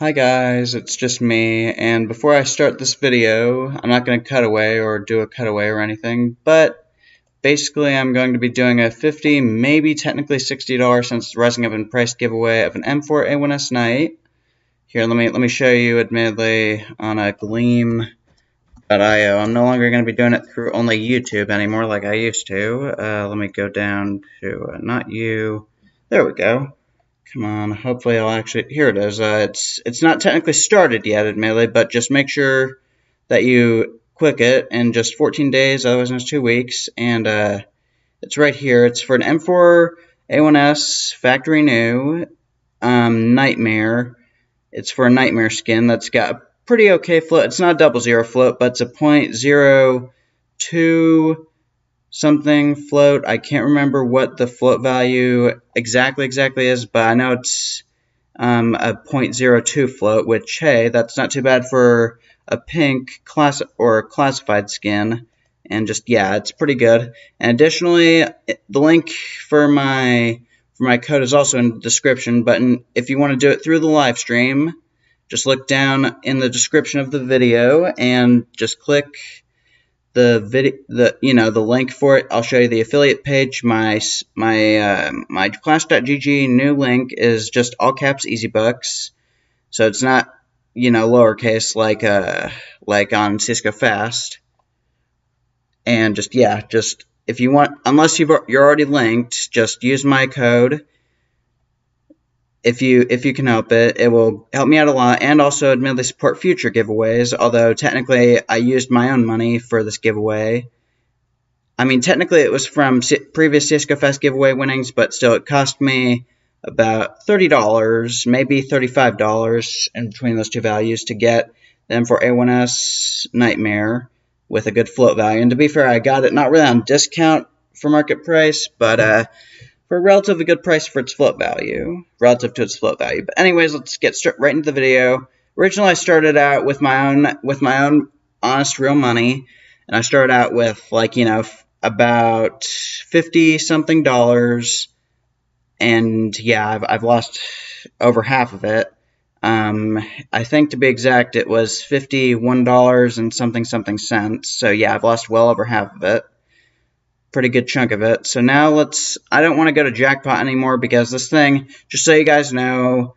Hi guys, it's just me, and before I start this video, I'm not going to cut away or do a cutaway or anything, but basically I'm going to be doing a $50, maybe technically $60 since it's rising up in price giveaway of an M4A1S Knight. Here, let me show you, admittedly, on a Gleam.io. I'm no longer going to be doing it through only YouTube anymore like I used to. Let me go down to, not you, there we go. Come on, hopefully I'll actually, here it is. It's not technically started yet, admittedly, but just make sure that you click it in just 14 days, otherwise it's 2 weeks, and it's right here. It's for an M4A1S factory new Nightmare. It's for a Nightmare skin that's got a pretty okay float. It's not a 00 float, but it's a .02 something float. I can't remember what the float value exactly is, but I know it's a .02 float, which, hey, that's not too bad for a pink class or classified skin. And just, yeah, it's pretty good. And additionally, the link for my code is also in the description, but if you want to do it through the live stream, just look down in the description of the video and just click the link for it. I'll show you the affiliate page. My class.gg new link is just all caps EasyBucks, so it's not lowercase like on Cisco Fast. And just if you want, unless you're already linked, just use my code. If you can help it, it will help me out a lot, and also admittedly support future giveaways, although technically I used my own money for this giveaway. I mean, technically it was from previous Cisco Fest giveaway winnings, but still it cost me about $30, maybe $35 in between those two values to get them for A1S Nightmare with a good float value. And to be fair, I got it not really on discount for market price, but for a relatively good price for its float value, relative to its float value. But anyways, let's get right into the video. Originally, I started out with my own honest, real money, and I started out with about $50-something, and yeah, I've lost over half of it. I think to be exact, it was $51 and something cents. So yeah, I've lost well over half of it. Pretty good chunk of it. So now I don't want to go to jackpot anymore, because this thing, just so you guys know,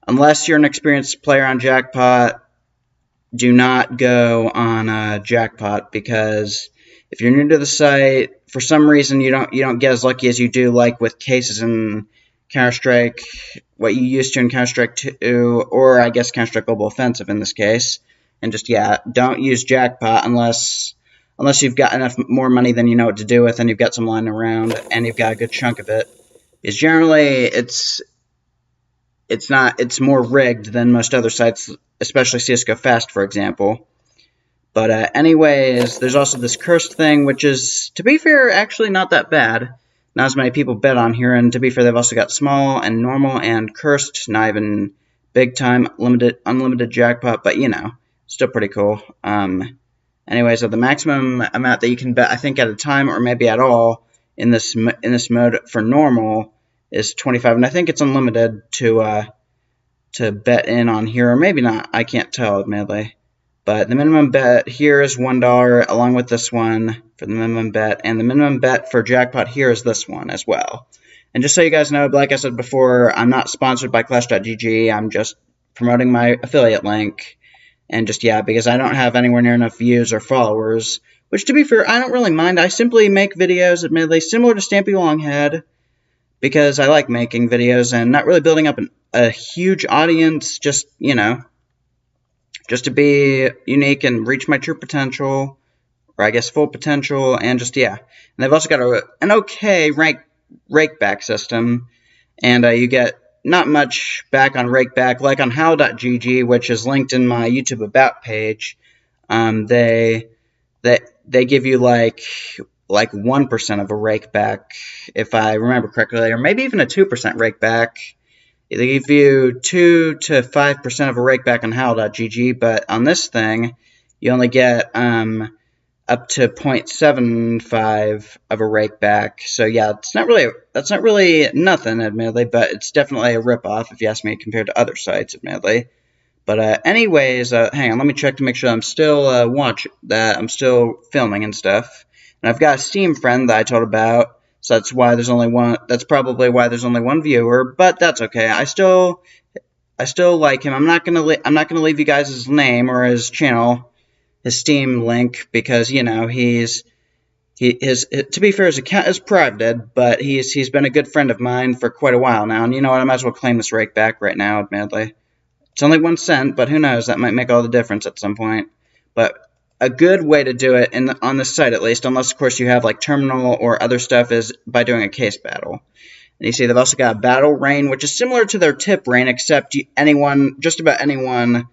unless you're an experienced player on jackpot, do not go on jackpot, because if you're new to the site, for some reason you don't get as lucky as you do, like with cases in Counter-Strike, what you used to in Counter-Strike 2, or I guess Counter-Strike Global Offensive in this case. And just, yeah, don't use jackpot unless you've got enough more money than you know what to do with, and you've got some lying around, and you've got a good chunk of it. Because generally, it's more rigged than most other sites, especially CSGO Fast, for example. But anyways, there's also this cursed thing, which is, to be fair, actually not that bad. Not as many people bet on here, and to be fair, they've also got small and normal and cursed, not even big time, unlimited jackpot, but still pretty cool. Anyway, so the maximum amount that you can bet, I think, at a time or maybe at all in this mode for normal is 25, and I think it's unlimited to bet in on here, or maybe not. I can't tell, admittedly. But the minimum bet here is $1, along with this one for the minimum bet, and the minimum bet for jackpot here is this one as well. And just so you guys know, like I said before, I'm not sponsored by Clash.gg. I'm just promoting my affiliate link. And just, yeah, because I don't have anywhere near enough views or followers, which, to be fair, I don't really mind. I simply make videos, admittedly, similar to Stampy Longhead, because I like making videos and not really building up a huge audience, just to be unique and reach my true potential, or I guess full potential, and just, yeah. And they've also got an okay rakeback system, and you get not much back on rakeback, like on howl.gg, which is linked in my YouTube About page. They give you like 1% of a rakeback, if I remember correctly, or maybe even a 2% rakeback. They give you 2 to 5% of a rakeback on howl.gg, but on this thing, you only get up to 0.75 of a rakeback. So yeah, that's not really nothing, admittedly, but it's definitely a ripoff if you ask me, compared to other sites, admittedly. But anyways, hang on, let me check to make sure I'm still I'm still filming and stuff. And I've got a Steam friend that I told about, so that's why there's only one. That's probably why there's only one viewer, but that's okay. I still like him. I'm not gonna leave you guys his name or his channel, his Steam link, because you know to be fair, his account is private, but he's been a good friend of mine for quite a while now. And you know what? I might as well claim this rake back right now, admittedly. It's only 1 cent, but who knows? That might make all the difference at some point. But a good way to do it, on this site at least, unless of course you have like terminal or other stuff, is by doing a case battle. And you see they've also got a battle rain, which is similar to their tip rain, except just about anyone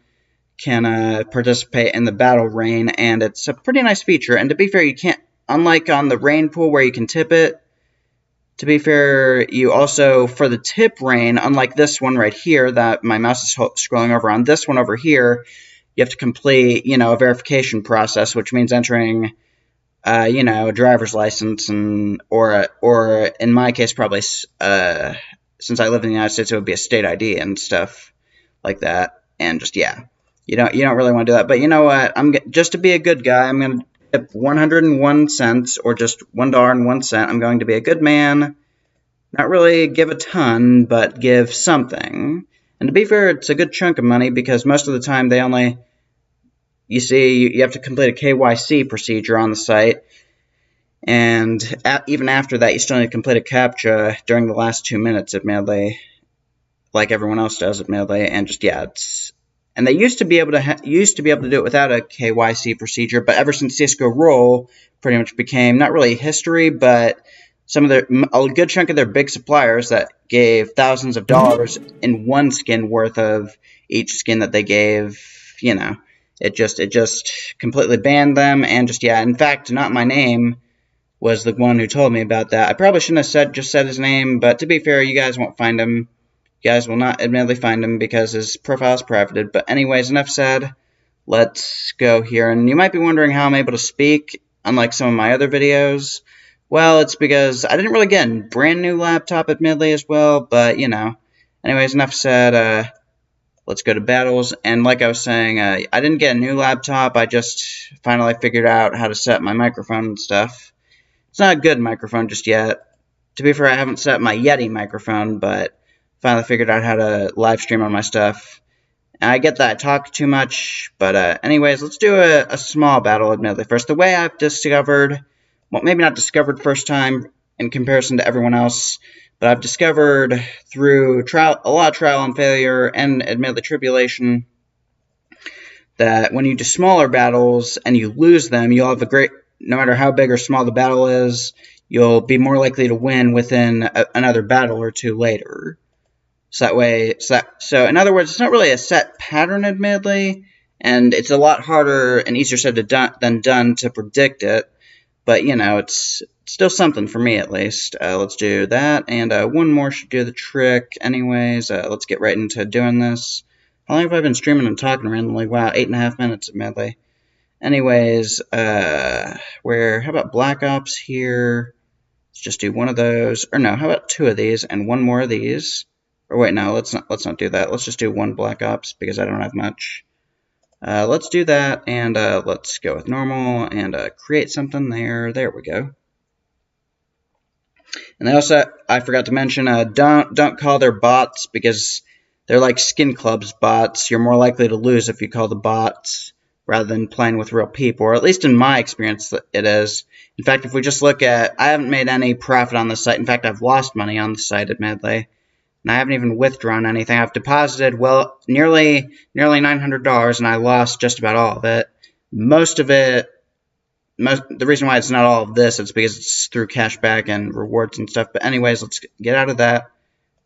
can participate in the battle rain, and it's a pretty nice feature. And to be fair, you can't, unlike on the rain pool where you can tip it, to be fair, you also, for the tip rain, unlike this one right here that my mouse is scrolling over on, this one over here, you have to complete, a verification process, which means entering, a driver's license, or in my case, probably, since I live in the United States, it would be a state ID and stuff like that, and just, yeah, you don't really want to do that, but you know what, just to be a good guy, I'm going to 101 cents, or just $1.01. I'm going to be a good man, not really give a ton, but give something. And to be fair, it's a good chunk of money, because most of the time they only, you have to complete a KYC procedure on the site, and even after that, you still need to complete a CAPTCHA during the last 2 minutes, admittedly, like everyone else does, admittedly, and just, yeah, and they used to be able to do it without a KYC procedure, but ever since CSGO Roll pretty much became not really history, but a good chunk of their big suppliers that gave thousands of dollars in one skin worth of each skin that they gave, it just completely banned them, and just, yeah, in fact, Not My Name was the one who told me about that. I probably shouldn't have just said his name, but to be fair, you guys won't find him. You guys will not admittedly find him because his profile is privated. But anyways, enough said. Let's go here. And you might be wondering how I'm able to speak, unlike some of my other videos. Well, it's because I didn't really get a brand new laptop, admittedly, as well. But, Anyways, enough said. Let's go to battles. And like I was saying, I didn't get a new laptop. I just finally figured out how to set my microphone and stuff. It's not a good microphone just yet. To be fair, I haven't set my Yeti microphone, but finally figured out how to live stream on my stuff. And I get that I talk too much, but anyways, let's do a small battle, admittedly. First, the way I've discovered, well, maybe not discovered first time in comparison to everyone else, but I've discovered through a lot of trial and failure and admittedly tribulation that when you do smaller battles and you lose them, you'll have no matter how big or small the battle is, you'll be more likely to win within another battle or two later. So in other words, it's not really a set pattern, admittedly, and it's a lot harder and easier said than done to predict it. But, it's still something for me, at least. Let's do that, and one more should do the trick. Anyways, let's get right into doing this. How long have I been streaming and talking randomly? Wow, 8.5 minutes, admittedly. Anyways, how about Black Ops here? Let's just do one of those. Or no, how about 2 of these and 1 more of these? Or wait, no, let's not do that. Let's just do 1 Black Ops because I don't have much. Let's do that, and let's go with normal and create something there. There we go. And I forgot to mention, don't call their bots because they're like Skin Club's bots. You're more likely to lose if you call the bots rather than playing with real people, or at least in my experience it is. In fact, if we just look at, I haven't made any profit on the site. In fact, I've lost money on the site, admittedly. And I haven't even withdrawn anything. I've deposited, well, nearly $900, and I lost just about all of it. Most of it, the reason why it's not all of this, it's because it's through cashback and rewards and stuff. But anyways, let's get out of that.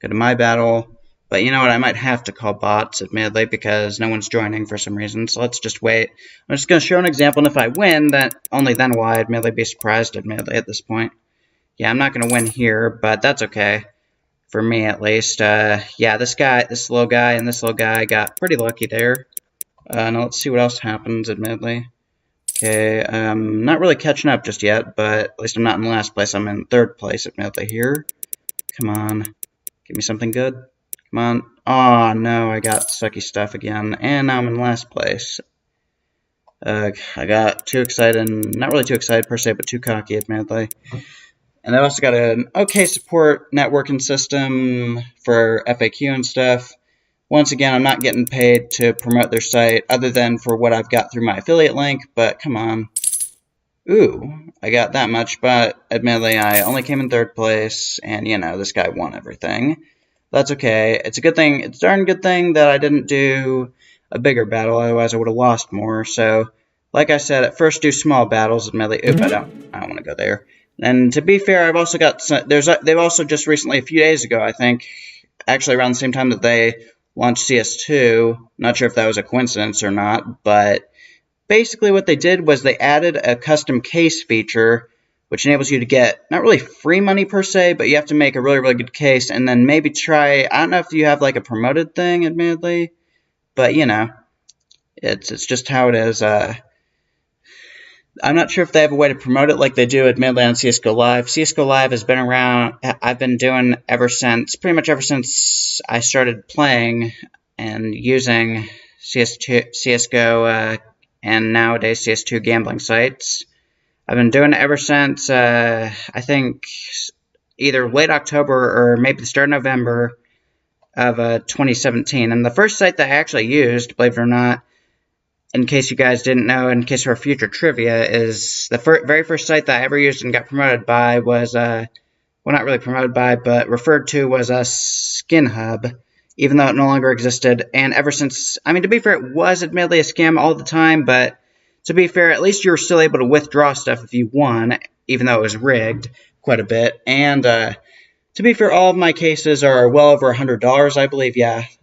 Go to my battle. But you know what? I might have to call bots, admittedly, because no one's joining for some reason. So let's just wait. I'm just going to show an example, and if I win, only then will I admittedly be surprised, admittedly, at this point. Yeah, I'm not going to win here, but that's okay. For me, at least. Yeah, this little guy, and this little guy got pretty lucky there. Now let's see what else happens, admittedly. Okay, not really catching up just yet, but at least I'm not in last place. I'm in 3rd place, admittedly, here. Come on. Give me something good. Come on. Oh, no, I got sucky stuff again. And now I'm in last place. I got too excited. Not really too excited per se, but too cocky, admittedly. And I've also got an okay support networking system for FAQ and stuff. Once again, I'm not getting paid to promote their site other than for what I've got through my affiliate link, but come on. Ooh, I got that much, but admittedly, I only came in 3rd place, and, you know, this guy won everything. That's okay. It's a good thing. It's a darn good thing that I didn't do a bigger battle, otherwise I would have lost more. So, like I said, at first do small battles, admittedly. Oop, I don't want to go there. And to be fair, I've also got they've also just recently, a few days ago, I think, actually around the same time that they launched CS2. Not sure if that was a coincidence or not, but basically what they did was they added a custom case feature, which enables you to get not really free money per se, but you have to make a really, really good case, and then maybe try. I don't know if you have like a promoted thing, admittedly, but you know, it's just how it is. I'm not sure if they have a way to promote it like they do admittedly on CSGO Live. CSGO Live has been around, I've been doing pretty much ever since I started playing and using CSGO and nowadays CS2 gambling sites. I've been doing it ever since, I think, either late October or maybe the start of November of 2017. And the first site that I actually used, believe it or not, in case you guys didn't know, in case for future trivia, is the very first site that I ever used and got promoted by was, well, not really promoted by, but referred to was Skin Hub, even though it no longer existed. And ever since, I mean, to be fair, it was admittedly a scam all the time, but to be fair, at least you were still able to withdraw stuff if you won, even though it was rigged quite a bit. And to be fair, all of my cases are well over $100, I believe.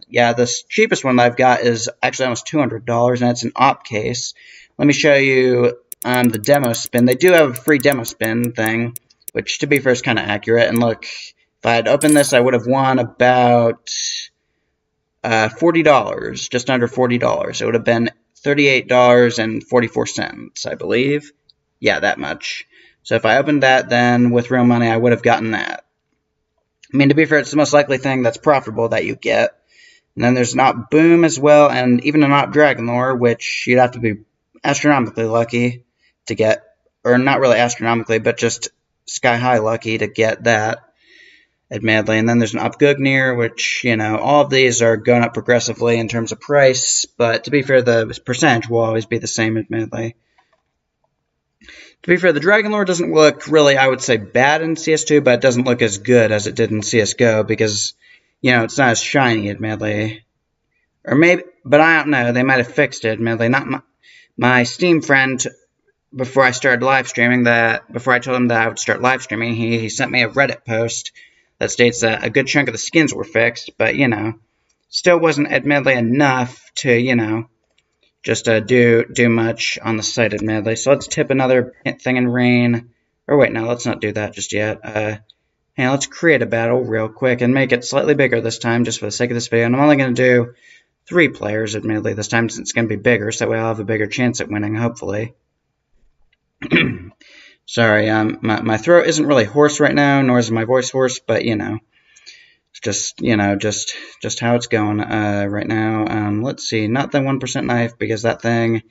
Yeah, the cheapest one that I've got is actually almost $200, and it's an op case. Let me show you the demo spin. They do have a free demo spin thing, which, to be fair, is kind of accurate. And look, if I had opened this, I would have won about $40, just under $40. It would have been $38.44, I believe. Yeah, that much. So if I opened that, then with real money, I would have gotten that. I mean, to be fair, it's the most likely thing that's profitable that you get. And then there's an Op Boom as well, and even an Op Dragon Lore, which you'd have to be astronomically lucky to get. Or not really astronomically, but just sky-high lucky to get that, admittedly. And then there's an Op Gugnir, which, you know, all of these are going up progressively in terms of price. But to be fair, the percentage will always be the same, admittedly. To be fair, the Dragon Lore doesn't look really, I would say, bad in CS2, but it doesn't look as good as it did in CSGO because, you know, it's not as shiny, admittedly. Or maybe, but I don't know, they might have fixed it, admittedly. Not my Steam friend, before I started live streaming, before I told him that I would start live streaming, he sent me a Reddit post that states that a good chunk of the skins were fixed, but, you know, still wasn't admittedly enough to, you know, just do much on the site, admittedly. So let's tip another thing in rain. Or wait, no, let's not do that just yet. Hey, let's create a battle real quick and make it slightly bigger this time, just for the sake of this video. And I'm only going to do 3 players, admittedly, this time, since it's going to be bigger, so that way I'll have a bigger chance at winning, hopefully. Sorry, my throat isn't really hoarse right now, nor is my voice hoarse, but, you know, it's just, you know, just how it's going right now. Let's see, not the 1% knife, because that thing,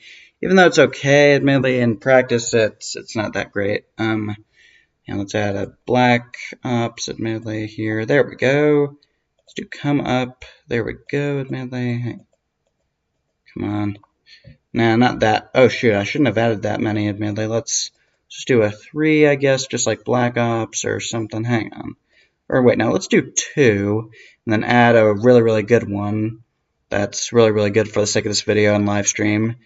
even though it's okay, admittedly, in practice, it's not that great. And let's add a black ops, admittedly, here. There we go. Let's do come up. There we go, admittedly. Come on. Nah, not that. Oh, shoot, I shouldn't have added that many, admittedly. Let's just do a 3, I guess, just like black ops or something. Hang on. Or wait, no, let's do 2, and then add a really, really good one. That's really, really good for the sake of this video and live stream.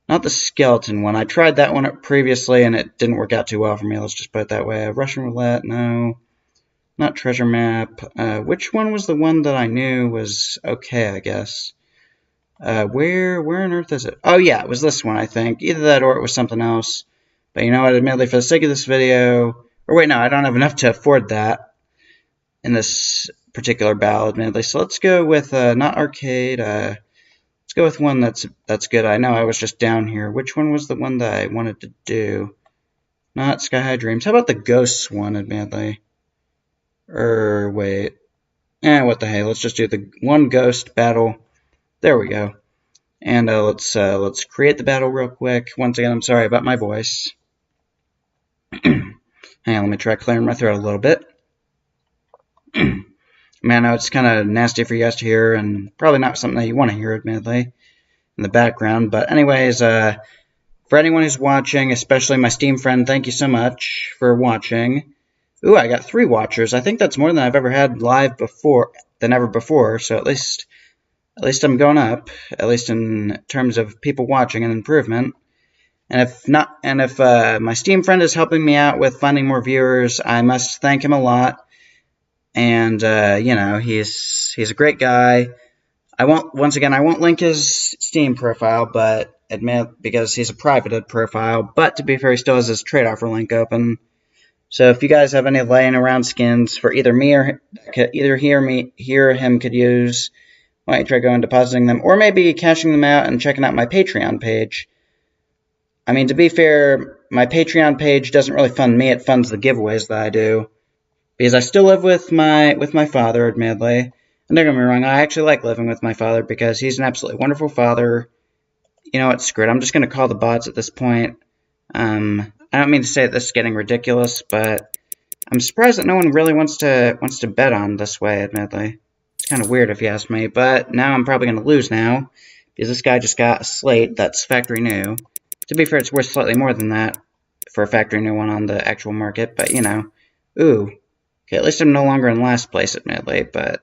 Not the skeleton one. I tried that one previously, and it didn't work out too well for me. Let's just put it that way. Russian roulette, no. Not treasure map. Which one was the one that I knew was okay, I guess? Where on earth is it? Oh, yeah, it was this one, I think. Either that or it was something else. But you know what, admittedly, for the sake of this video... Or wait, no, I don't have enough to afford that in this particular battle, admittedly. So let's go with, not arcade, let's go with one that's good. I know I was just down here. Which one was the one that I wanted to do? Not Sky High Dreams. How about the Ghosts one, admittedly? Wait. What the hey, let's just do the one ghost battle. There we go. And let's create the battle real quick. Once again, I'm sorry about my voice. Hang on, let me try clearing my throat a little bit. Man, I know it's kind of nasty for you guys to hear, and probably not something that you want to hear, admittedly, in the background. But anyways, for anyone who's watching, especially my Steam friend, thank you so much for watching. Ooh, I got 3 watchers. I think that's more than I've ever had live ever before. So at least I'm going up, at least in terms of people watching, an improvement. And if my Steam friend is helping me out with finding more viewers, I must thank him a lot. And you know, he's a great guy. I won't link his Steam profile, because he's a privated profile. But to be fair, he still has his trade offer link open. So if you guys have any laying around skins for either me or he or him could use, why don't you try going depositing them, or maybe cashing them out and checking out my Patreon page. I mean, to be fair, my Patreon page doesn't really fund me; it funds the giveaways that I do. Because I still live with my father, admittedly. And don't get me wrong, I actually like living with my father because he's an absolutely wonderful father. You know what, screw it, I'm just going to call the bots at this point. I don't mean to say that this is getting ridiculous, but I'm surprised that no one really wants to bet on this way, admittedly. It's kind of weird if you ask me, but now I'm probably going to lose now, because this guy just got a slate that's factory new. To be fair, it's worth slightly more than that for a factory new one on the actual market, but you know. Ooh. Okay, at least I'm no longer in last place, admittedly, but...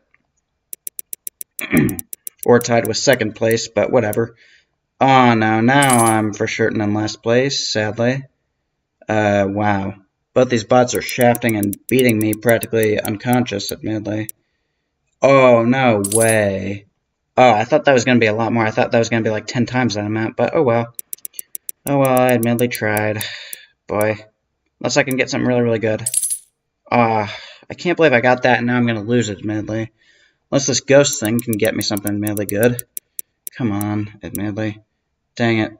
or tied with second place, but whatever. Oh, no, now I'm for certain in last place, sadly. Wow. Both these bots are shafting and beating me practically unconscious, admittedly. Oh, no way. Oh, I thought that was going to be a lot more. I thought that was going to be like 10 times that amount, but oh well. Oh well, I admittedly tried. Boy. Unless I can get something really, really good. I can't believe I got that, and now I'm going to lose it, admittedly. Unless this ghost thing can get me something admittedly good. Come on, admittedly. Dang it.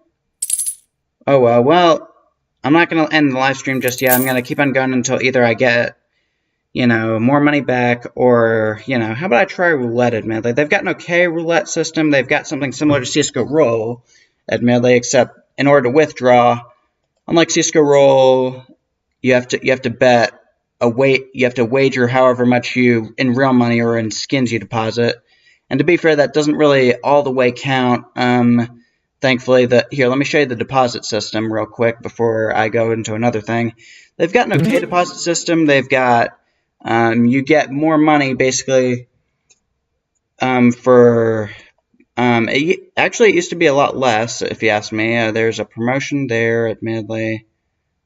Oh, well, I'm not going to end the live stream just yet. I'm going to keep on going until either I get, you know, more money back, or, you know, how about I try roulette, admittedly. They've got an okay roulette system. They've got something similar to CSGO Roll, admittedly, except in order to withdraw, unlike CSGO Roll, you have to bet you have to wager however much you, in real money or in skins, you deposit. And to be fair, that doesn't really all the way count. Thankfully, here, let me show you the deposit system real quick before I go into another thing. They've got an okay deposit system. They've got, you get more money, basically, actually, it used to be a lot less, if you ask me. There's a promotion there, admittedly.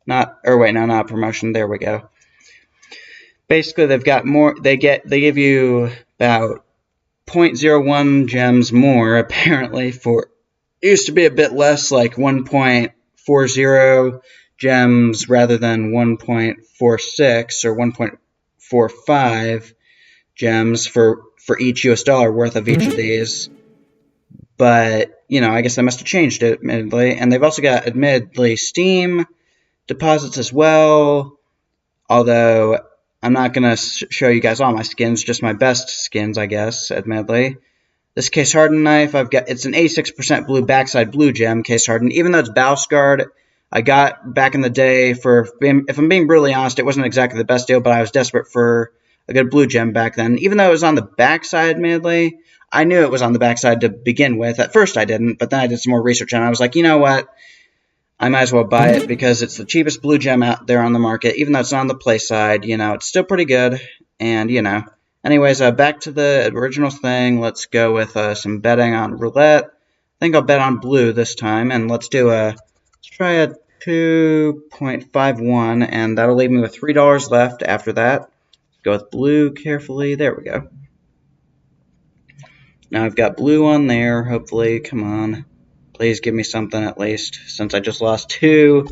Not a promotion. There we go. Basically, they've got more. They give you about 0.01 gems more, apparently. For it used to be a bit less, like 1.40 gems rather than 1.46 or 1.45 gems for each US dollar worth of each of these. But you know, I guess they must have changed it, admittedly. And they've also got, admittedly, Steam deposits as well. Although I'm not going to show you guys all my skins, just my best skins, I guess, admittedly. This case hardened knife, it's an 86% blue backside blue gem, case hardened. Even though it's bow scarred, I got back in the day if I'm being brutally honest, it wasn't exactly the best deal, but I was desperate for a good blue gem back then. Even though it was on the backside, admittedly, I knew it was on the backside to begin with. At first I didn't, but then I did some more research and I was like, you know what? I might as well buy it because it's the cheapest blue gem out there on the market. Even though it's not on the play side, you know, it's still pretty good. And, you know. Anyways, back to the original thing. Let's go with some betting on roulette. I think I'll bet on blue this time. And let's try a 2.51. And that'll leave me with $3 left after that. Let's go with blue carefully. There we go. Now I've got blue on there, hopefully. Come on. Please give me something at least, since I just lost 2.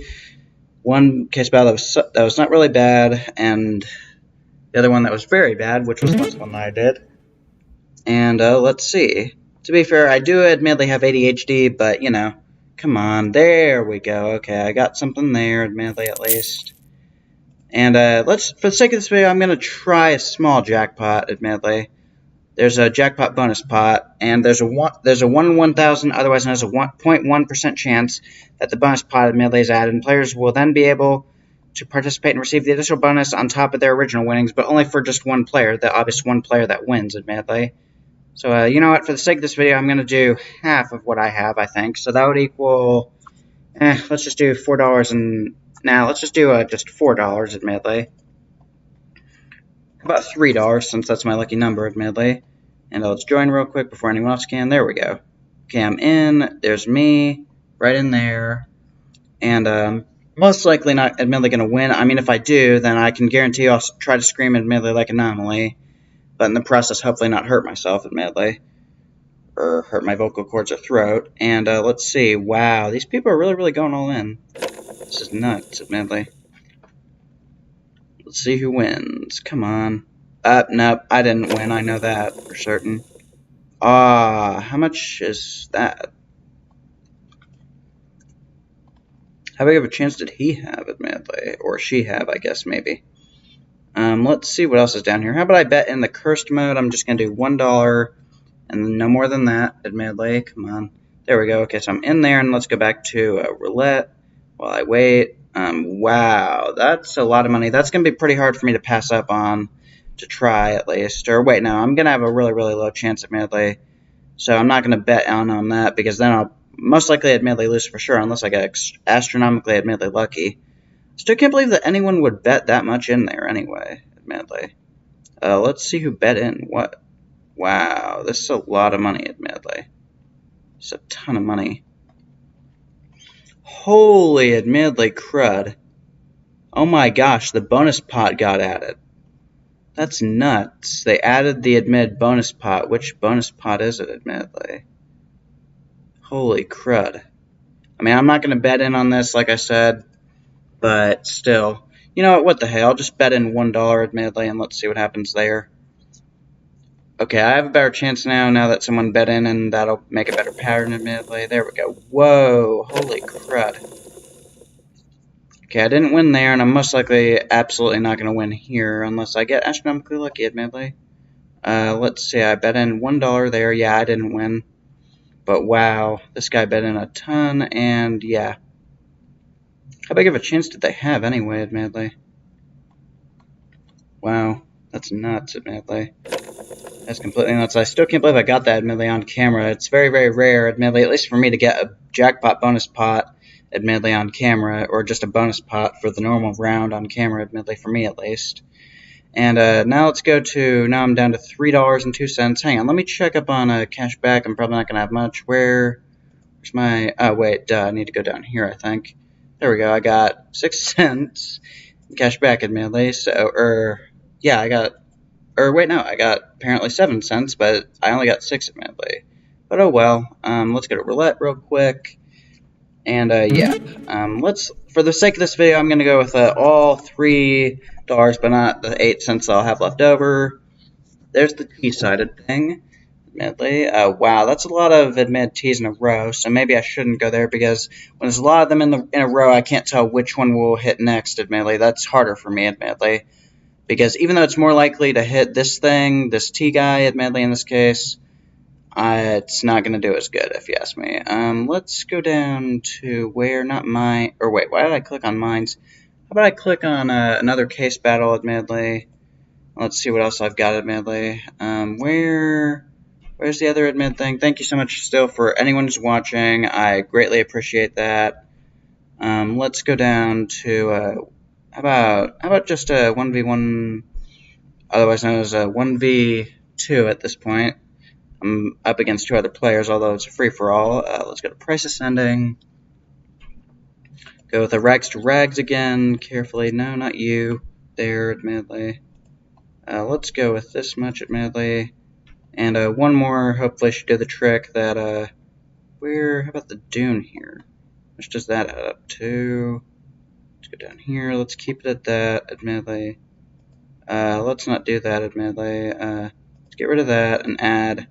One case battle that was not really bad, and the other one that was very bad, which was the last one that I did. And let's see. To be fair, I do admittedly have ADHD, but, you know, come on. There we go. Okay, I got something there, admittedly at least. And for the sake of this video, I'm going to try a small jackpot, admittedly. there's a jackpot bonus pot, and there's a 1 in 1,000, otherwise known as a 0.1% chance that the bonus pot admittedly is added, and players will then be able to participate and receive the additional bonus on top of their original winnings, but only for just one player, the obvious one player that wins, admittedly. So, you know what, for the sake of this video, I'm going to do half of what I have, I think. So that would equal, let's just do $4 and, now let's just do just $4, admittedly. About $3, since that's my lucky number, admittedly. And let's join real quick before anyone else can. There we go. Okay, I'm in. There's me, right in there. And, most likely not admittedly going to win. I mean, if I do, then I can guarantee I'll try to scream admittedly like Anomaly, but in the process, hopefully not hurt myself, admittedly, or hurt my vocal cords or throat. And let's see. Wow, these people are really, really going all in. This is nuts, admittedly. Let's see who wins. Come on. Nope, I didn't win. I know that for certain. How much is that? How big of a chance did he have, admittedly? Or she have, I guess, maybe. Let's see what else is down here. How about I bet in the cursed mode? I'm just going to do $1 and no more than that, admittedly. Come on. There we go. Okay, so I'm in there, and let's go back to roulette while I wait. Wow, that's a lot of money. That's going to be pretty hard for me to pass up on, to try at least. Or wait, no, I'm going to have a really, really low chance, admittedly. So I'm not going to bet on that, because then I'll most likely admittedly lose for sure, unless I get astronomically admittedly lucky. Still can't believe that anyone would bet that much in there anyway, admittedly. Let's see who bet in what. Wow, this is a lot of money, admittedly. It's a ton of money. Holy, admittedly, crud. Oh my gosh, the bonus pot got added. That's nuts. They added the admitted bonus pot. Which bonus pot is it, admittedly? Holy crud. I mean, I'm not going to bet in on this, like I said, but still. You know what the hell, I'll just bet in $1, admittedly, and let's see what happens there. Okay, I have a better chance now that someone bet in, and that'll make a better pattern, admittedly. There we go. Whoa, holy crud. Okay, I didn't win there, and I'm most likely absolutely not going to win here, unless I get astronomically lucky, admittedly. Let's see, I bet in $1 there. Yeah, I didn't win. But wow, this guy bet in a ton, and yeah. How big of a chance did they have anyway, admittedly? Wow, that's nuts, admittedly. That's completely nuts. I still can't believe I got that, admittedly, on camera. It's very, very rare, admittedly, at least for me to get a jackpot bonus pot, admittedly, on camera, or just a bonus pot for the normal round on camera, admittedly, for me at least. And now let's go to, now I'm down to $3.02. Hang on, let me check up on cash back. I'm probably not going to have much. Where's my, oh wait, I need to go down here, I think. There we go, I got 6 cents cash back, admittedly. So, yeah, I got, wait, no, I got apparently 7 cents, but I only got 6, admittedly. But oh well, let's go to roulette real quick. And yeah, let's, for the sake of this video, I'm going to go with all $3, but not the 8 cents I'll have left over. There's the T-sided thing, admittedly. Wow, that's a lot of admitted T's in a row, so maybe I shouldn't go there, because when there's a lot of them in a row, I can't tell which one will hit next, admittedly. That's harder for me, admittedly, because even though it's more likely to hit this thing, this T guy, admittedly in this case, it's not going to do as good, if you ask me. Let's go down to where, not mine, or wait, why did I click on mines? How about I click on another case battle, admittedly. Let's see what else I've got, admittedly. Where's the other admit thing? Thank you so much still for anyone who's watching. I greatly appreciate that. Let's go down to, how about just a 1v1, otherwise known as a 1v2 at this point. I'm up against 2 other players, although it's a free-for-all. Let's go to price ascending. Go with the rags to rags again, carefully. No, not you. There, admittedly. Let's go with this much, admittedly. And one more, hopefully should do the trick that, how about the dune here? How much does that add up to? Let's go down here. Let's keep it at that, admittedly. Let's not do that, admittedly. Let's get rid of that and add,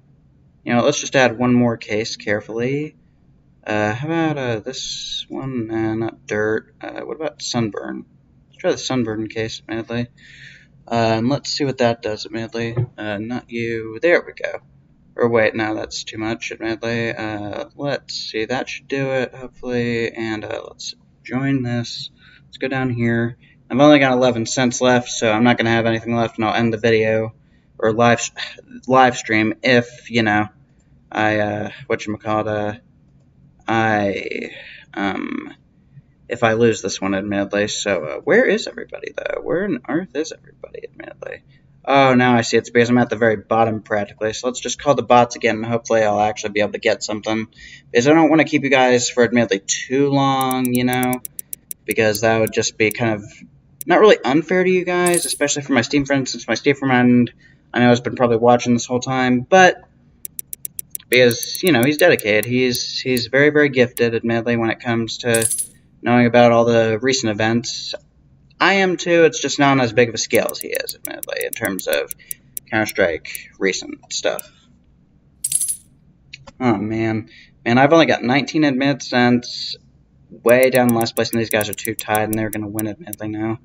let's just add one more case carefully. How about this one? Not dirt. What about sunburn? Let's try the sunburn case, admittedly. And let's see what that does, admittedly. Not you. There we go. Or wait, no, that's too much, admittedly. Let's see, that should do it, hopefully. And let's join this. Let's go down here. I've only got 11 cents left, so I'm not going to have anything left, and I'll end the video or live stream if, you know, if I lose this one, admittedly. So, where is everybody, though? Where on earth is everybody, admittedly? Oh, now I see. It's because I'm at the very bottom, practically. So let's just call the bots again, and hopefully I'll actually be able to get something. Because I don't want to keep you guys for, admittedly, too long, you know? Because that would just be kind of not really unfair to you guys, especially for my Steam friends, since my Steam friend, I know, has been probably watching this whole time. But because, you know, he's dedicated. He's very, very gifted, admittedly, when it comes to knowing about all the recent events. I am too, it's just not on as big of a scale as he is, admittedly, in terms of Counter-Strike recent stuff. Oh, man. Man, I've only got 19 admit cents, way down in last place, and these guys are too tied, and they're going to win, admittedly, now.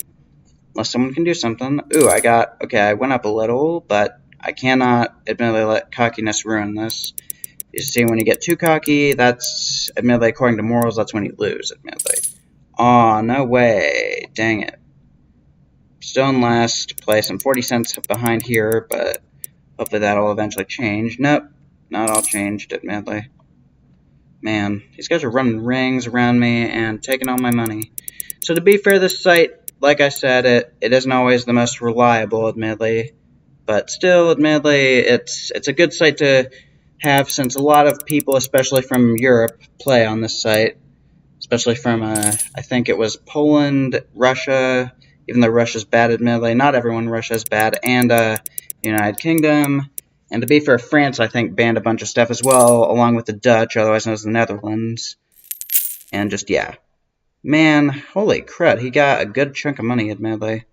Unless someone can do something. Ooh, okay, I went up a little, but I cannot, admittedly, let cockiness ruin this. You see, when you get too cocky, that's, admittedly, according to morals, that's when you lose, admittedly. Aw, no way. Dang it. Still in last place. I'm 40 cents behind here, but hopefully that'll eventually change. Nope, not all changed, admittedly. Man, these guys are running rings around me and taking all my money. So to be fair, this site, like I said, it isn't always the most reliable, admittedly. But still, admittedly, it's a good site to have, since a lot of people, especially from Europe, play on this site. Especially from, I think it was Poland, Russia, even though Russia's bad, admittedly. Not everyone in Russia is bad, and United Kingdom. And to be fair, France, I think, banned a bunch of stuff as well, along with the Dutch, otherwise known as the Netherlands. And just, yeah. Man, holy crud, he got a good chunk of money, admittedly.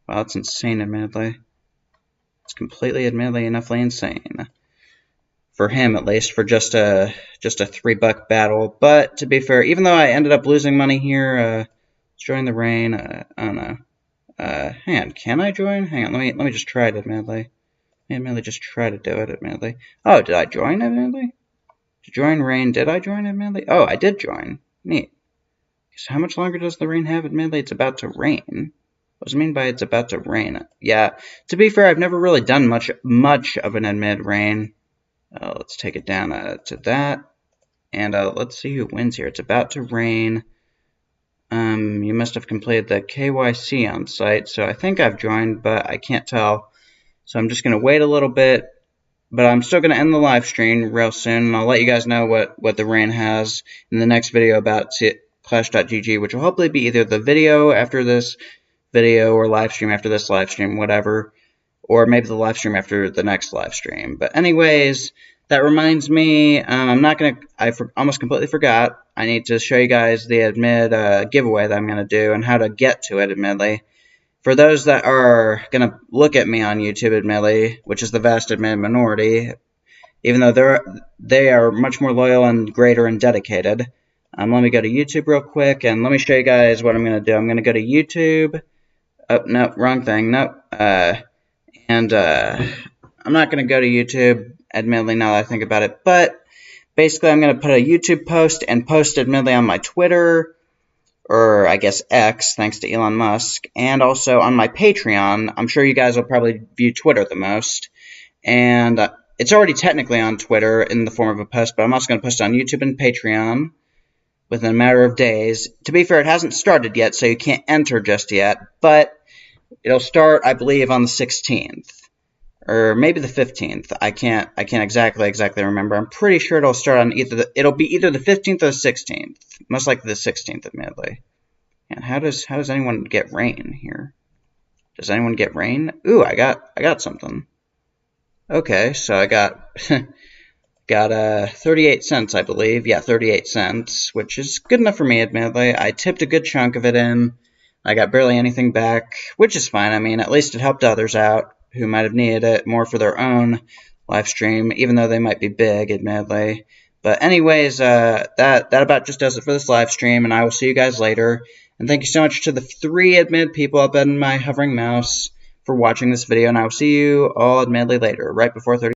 Wow, that's insane, admittedly. It's completely, admittedly, enoughly insane. For him, at least, for just a $3 battle. But to be fair, even though I ended up losing money here, let's join the rain. I don't know. Hang on, can I join? Hang on, let me just try it, admittedly. Admittedly, just try to do it, admittedly. Oh, did I join, admittedly? To join rain, did I join, admittedly? Oh, I did join. Neat. So how much longer does the rain have, admittedly? It's about to rain. What does it mean by it's about to rain? Yeah, to be fair, I've never really done much of an admit rain. Let's take it down to that. And let's see who wins here. It's about to rain. You must have completed the KYC on site. So I think I've joined, but I can't tell. So I'm just going to wait a little bit. But I'm still going to end the live stream real soon. And I'll let you guys know what the rain has in the next video about Clash.gg, which will hopefully be either the video after this video or live stream after this live stream, whatever. Or maybe the live stream after the next live stream. But anyways, that reminds me, I almost completely forgot. I need to show you guys the admit giveaway that I'm going to do and how to get to it, admittedly. For those that are going to look at me on YouTube, admittedly, which is the vast admit minority, even though they are much more loyal and greater and dedicated. Let me go to YouTube real quick, and let me show you guys what I'm going to do. I'm going to go to YouTube. Oh, no, wrong thing. Nope. And I'm not going to go to YouTube, admittedly, now that I think about it. But basically, I'm going to put a YouTube post and post, admittedly, on my Twitter, or I guess X, thanks to Elon Musk, and also on my Patreon. I'm sure you guys will probably view Twitter the most. And it's already technically on Twitter in the form of a post, but I'm also going to post it on YouTube and Patreon within a matter of days. To be fair, it hasn't started yet, so you can't enter just yet, but it'll start, I believe, on the 16th. Or maybe the 15th. I can't exactly remember. I'm pretty sure it'll start on it'll be either the 15th or the 16th. Most likely the 16th, admittedly. And how does anyone get rain here? Does anyone get rain? Ooh, I got something. Okay, so I got 38 cents, I believe. Yeah, 38 cents, which is good enough for me, admittedly. I tipped a good chunk of it in. I got barely anything back, which is fine. I mean, at least it helped others out who might have needed it more for their own live stream, even though they might be big, admittedly. But anyways, that about just does it for this live stream, and I will see you guys later. And thank you so much to the 3 admit people up in my hovering mouse for watching this video, and I will see you all admittedly later, right before 30.